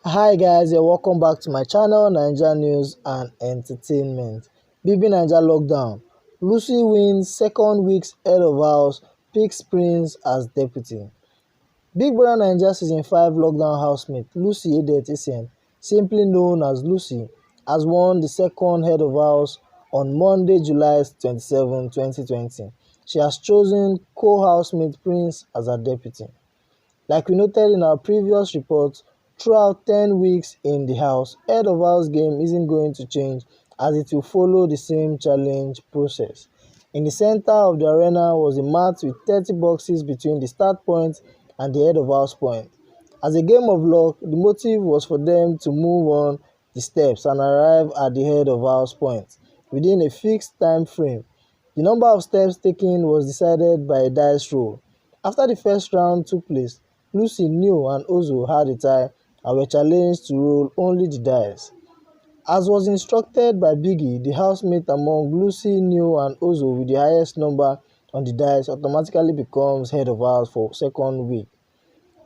Hi guys, welcome back to my channel Naija News and Entertainment. BB Naija lockdown. Lucy wins second week's head of house, picks Prince as deputy. Big Brother Naija Season 5 lockdown housemate Lucy Edet-Isen, simply known as Lucy, has won the second head of house on Monday, July 27, 2020. She has chosen co-housemate Prince as her deputy. Like we noted in our previous report, throughout 10 weeks in the house, head of house game isn't going to change as it will follow the same challenge process. In the center of the arena was a mat with 30 boxes between the start point and the head of house point. As a game of luck, the motive was for them to move on the steps and arrive at the head of house point within a fixed time frame. The number of steps taken was decided by a dice roll. After the first round took place, Lucy, Neo and Ozo had a tie and were challenged to roll only the dice. As was instructed by Biggie, the housemate among Lucy, Neo and Ozo with the highest number on the dice automatically becomes head of house for second week.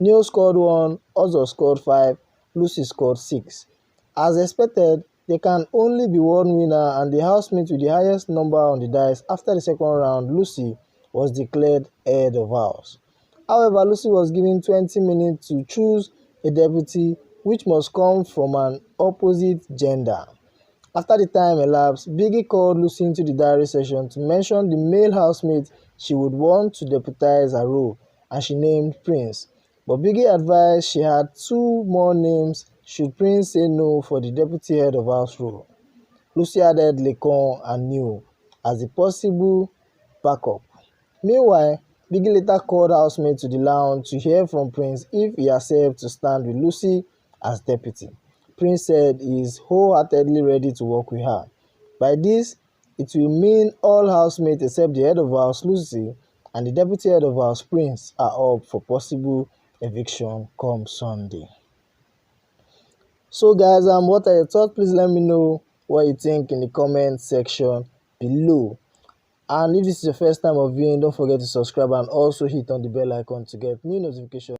Neo scored 1, Ozo scored 5, Lucy scored 6. As expected, there can only be one winner, and the housemate with the highest number on the dice after the second round, Lucy, was declared head of house. However, Lucy was given 20 minutes to choose a deputy which must come from an opposite gender. After the time elapsed, Biggie called Lucy into the diary session to mention the male housemate she would want to deputize her role, and she named Prince. But Biggie advised she had two more names should Prince say no for the deputy head of house role. Lucy added Lecon and Neo as the possible backup. Meanwhile, Biggie later called housemates to the lounge to hear from Prince if he accepts to stand with Lucy as deputy. Prince said he is wholeheartedly ready to work with her. By this, it will mean all housemates except the head of house, Lucy, and the deputy head of house, Prince, are up for possible eviction come Sunday. So guys, what are your thoughts? Please let me know what you think in the comment section below. And if this is your first time of viewing, don't forget to subscribe and also hit on the bell icon to get new notifications.